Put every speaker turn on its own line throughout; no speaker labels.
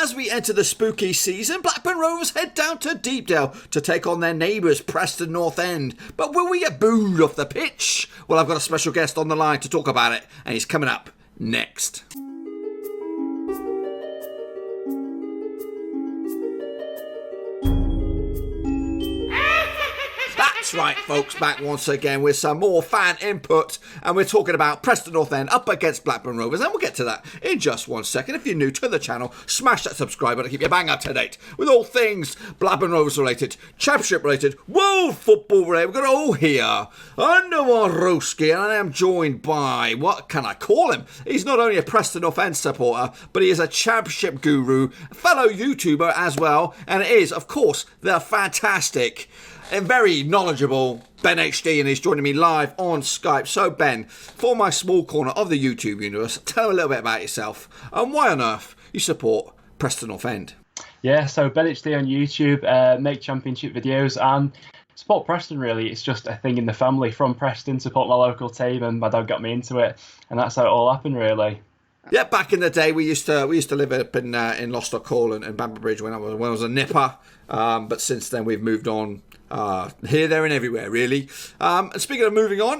As we enter the spooky season, Blackburn Rovers head down to Deepdale to take on their neighbours, Preston North End. But will we get booed off the pitch? Well, I've got a special guest on the line to talk about it, and he's coming up next. That's right, folks, back once again with some more fan input, and we're talking about Preston North End up against Blackburn Rovers, and we'll get to that in just 1 second. If you're new to the channel, smash that subscribe button to keep you bang up to date with all things Blackburn Rovers related, Championship related, world football related. We've got it all here. I'm Noah Roski, and I am joined by, what can I call him? He's not only a Preston North End supporter, but he is a Championship guru, a fellow YouTuber as well, and it is, of course, the fantastic and very knowledgeable BenHD, and he's joining me live on Skype. So Ben, for my small corner of the YouTube universe, tell a little bit about yourself and why on earth you support Preston North End.
Yeah, so BenHD on YouTube, make championship videos and support Preston really. It's just a thing in the family. From Preston, support my local team, and my dad got me into it, and that's how it all happened really.
Yeah, back in the day, we used to live up in Lostock Hall and Bamber Bridge when I was a nipper. But since then, we've moved on here, there, and everywhere, really. And speaking of moving on,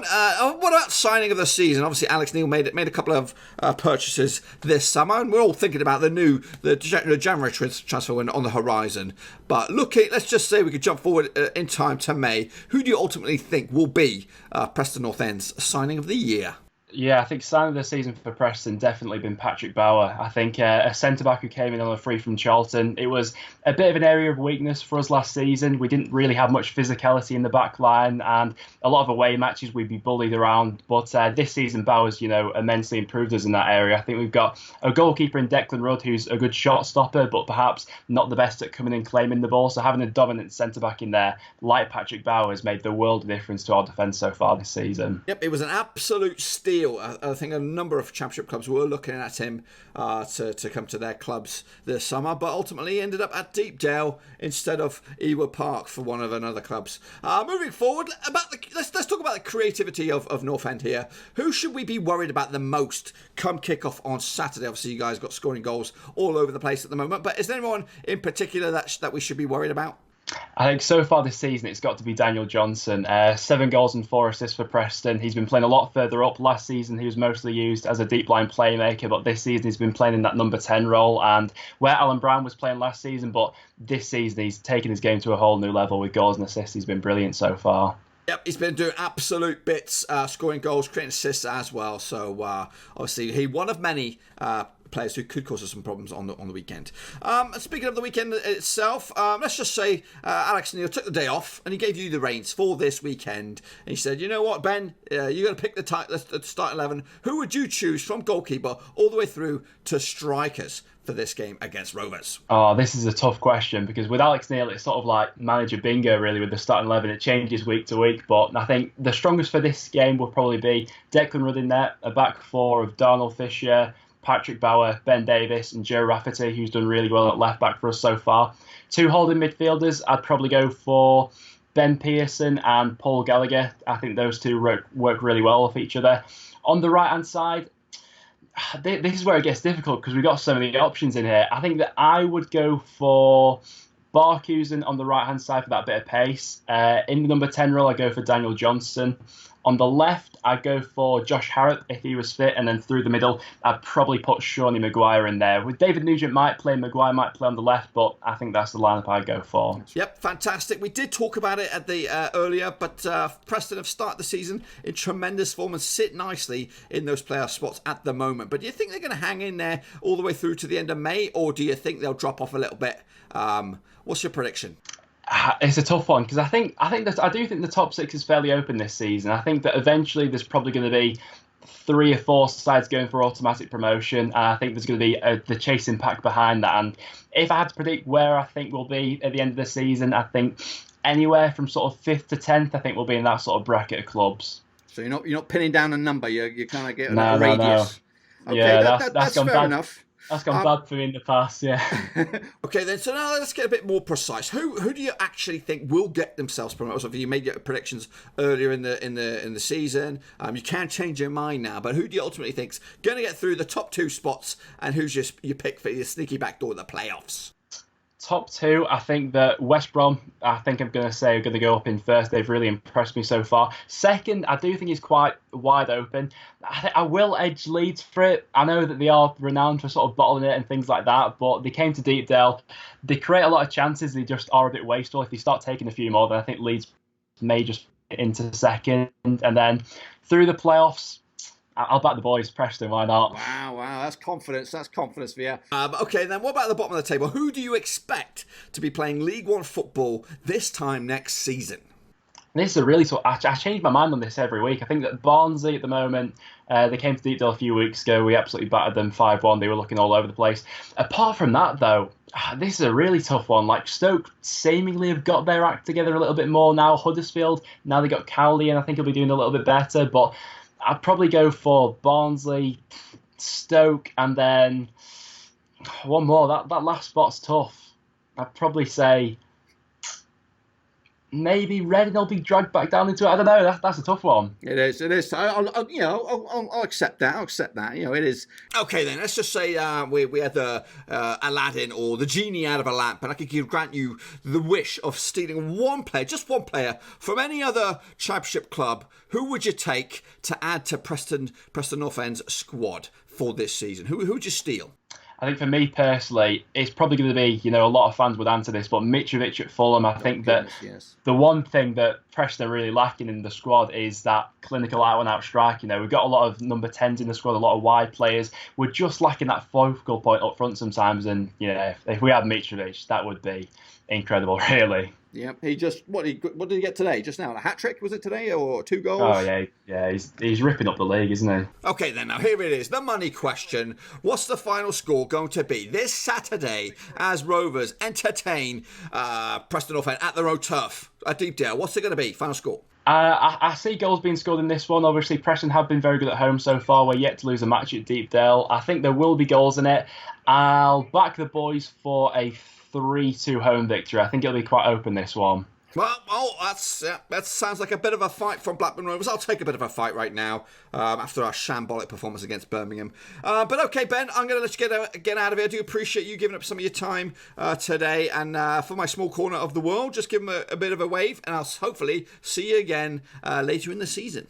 what about signing of the season? Obviously, Alex Neil made a couple of purchases this summer, and we're all thinking about the January transfer window on the horizon. But let's just say we could jump forward in time to May. Who do you ultimately think will be Preston North End's signing of the year?
Yeah, I think signing of the season for Preston definitely been Patrick Bauer. I think a centre-back who came in on a free from Charlton. It was a bit of an area of weakness for us last season. We didn't really have much physicality in the back line, and a lot of away matches we'd be bullied around. But this season, Bauer's, immensely improved us in that area. I think we've got a goalkeeper in Declan Rudd who's a good shot stopper, but perhaps not the best at coming and claiming the ball. So having a dominant centre-back in there, like Patrick Bauer, has made the world of difference to our defence so far this season.
Yep, it was an absolute steal. I think a number of Championship clubs were looking at him to come to their clubs this summer, but ultimately ended up at Deepdale instead of Ewood Park for one of another clubs. Moving forward, let's talk about the creativity of North End here. Who should we be worried about the most come kick-off on Saturday? Obviously, you guys got scoring goals all over the place at the moment, but is there anyone in particular that we should be worried about?
I think so far this season it's got to be Daniel Johnson. 7 goals and 4 assists for Preston. He's been playing a lot further up. Last season he was mostly used as a deep line playmaker, but this season he's been playing in that number 10 role, and where Alan Brown was playing last season, but this season he's taken his game to a whole new level with goals and assists. He's been brilliant so far.
Yep, he's been doing absolute bits, scoring goals, creating assists as well. So obviously he one of many players who could cause us some problems on the weekend. Speaking of the weekend itself, let's just say Alex Neil took the day off and he gave you the reins for this weekend. And he said, you know what, Ben, you're going to pick the start 11. Who would you choose from goalkeeper all the way through to strikers for this game against Rovers?
Oh, this is a tough question because with Alex Neil, it's sort of like manager bingo really with the starting 11. It changes week to week, but I think the strongest for this game will probably be Declan Rudd in net, a back four of Darnell Fisher, Patrick Bauer, Ben Davis and Joe Rafferty, who's done really well at left back for us so far. 2 holding midfielders, I'd probably go for Ben Pearson and Paul Gallagher. I think those two work really well off each other. On the right-hand side, this is where it gets difficult because we've got so many options in here. I think that I would go for Barkhuizen on the right-hand side for that bit of pace. In the number 10 role, I go for Daniel Johnson. On the left, I'd go for Josh Harrop if he was fit. And then through the middle, I'd probably put Shawnee Maguire in there. With David Nugent might play, Maguire might play on the left, but I think that's the lineup I'd go for.
Yep, fantastic. We did talk about it at the earlier, but Preston have started the season in tremendous form and sit nicely in those playoff spots at the moment. But do you think they're going to hang in there all the way through to the end of May, or do you think they'll drop off a little bit? What's your prediction?
It's a tough one because I do think the top 6 is fairly open this season. I think that eventually there's probably going to be 3 or 4 sides going for automatic promotion, and I think there's going to be the chasing pack behind that. And if I had to predict where I think we'll be at the end of the season, I think anywhere from sort of 5th to 10th, I think we'll be in that sort of bracket of clubs.
So you're not pinning down a number. You're kind of getting a radius.
No.
Okay,
Yeah,
that's fair enough.
That's gone bad for me in the past, yeah.
Okay, then. So now let's get a bit more precise. Who do you actually think will get themselves promoted? So you made your predictions earlier in the season. You can change your mind now, but who do you ultimately think's going to get through the top 2 spots, and who's your pick for your sneaky backdoor in the playoffs?
Top 2, I think that West Brom, I think I'm going to say, are going to go up in first. They've really impressed me so far. Second, I do think it's quite wide open. I will edge Leeds for it. I know that they are renowned for sort of bottling it and things like that, but they came to Deepdale. They create a lot of chances. They just are a bit wasteful. If they start taking a few more, then I think Leeds may just get into second. And then through the playoffs, I'll back the boys, Preston, why not?
Wow, that's confidence. That's confidence for you. Okay, then what about the bottom of the table? Who do you expect to be playing League One football this time next season?
This is a really tough. I change my mind on this every week. I think that Barnsley at the moment, they came to Deepdale a few weeks ago. We absolutely battered them 5-1. They were looking all over the place. Apart from that, though, this is a really tough one. Like, Stoke seemingly have got their act together a little bit more now. Huddersfield, now they got Cowley, and I think he'll be doing a little bit better. But I'd probably go for Barnsley, Stoke, and then one more. That last spot's tough. I'd probably say maybe Reading will be dragged back down into it. I don't know. That's a tough one.
It is. I'll accept that. I'll accept that. It is. Okay, then let's just say we had the Aladdin or the genie out of a lamp, and I could grant you the wish of stealing one player, just one player from any other Championship club. Who would you take to add to Preston North End's squad for this season? Who would you steal?
I think for me personally, it's probably going to be, a lot of fans would answer this, but Mitrovic at Fulham. I think that the one thing that Preston are really lacking in the squad is that clinical out-and-out strike. We've got a lot of number 10s in the squad, a lot of wide players. We're just lacking that focal point up front sometimes, and if we had Mitrovic, that would be incredible, really.
Yeah, he just what did he get today? Just now, a hat trick was it today, or 2 goals?
Oh yeah, he's ripping up the league, isn't he?
Okay, then now here it is, the money question. What's the final score going to be this Saturday as Rovers entertain Preston North End at their own turf at Deepdale? What's it going to be? Final score.
I see goals being scored in this one. Obviously, Preston have been very good at home so far. We're yet to lose a match at Deepdale. I think there will be goals in it. I'll back the boys for a 3-2 home victory. I think it'll be quite open, this one.
Well, that sounds like a bit of a fight from Blackburn Rovers. I'll take a bit of a fight right now after our shambolic performance against Birmingham. But okay, Ben, I'm going to let you get out of here. I do appreciate you giving up some of your time today. And for my small corner of the world, just give them a bit of a wave. And I'll hopefully see you again later in the season.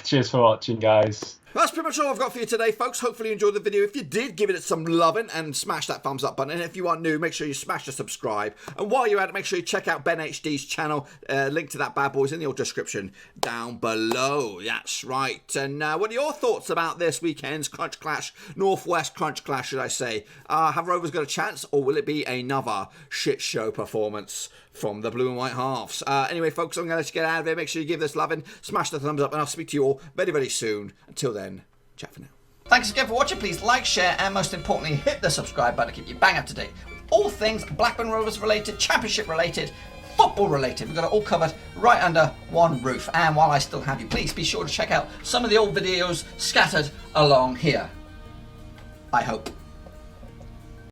Cheers for watching, guys.
That's pretty much all I've got for you today, folks. Hopefully you enjoyed the video. If you did, give it some loving and smash that thumbs up button. And if you are new, make sure you smash the subscribe. And while you're at it, make sure you check out BenHD's channel. Link to that bad boy's in the description down below. That's right. And what are your thoughts about this weekend's Crunch Clash, Northwest Crunch Clash, should I say? Have Rovers got a chance, or will it be another shit show performance from the blue and white halves? Anyway, folks, I'm going to let you get out of here. Make sure you give this loving, smash the thumbs up, and I'll speak to you all very, very soon. Until then, chat for now. Thanks again for watching. Please like, share, and most importantly, hit the subscribe button to keep you bang up to date with all things Blackburn Rovers related, Championship related, football related. We've got it all covered right under one roof. And while I still have you, please be sure to check out some of the old videos scattered along here. I hope.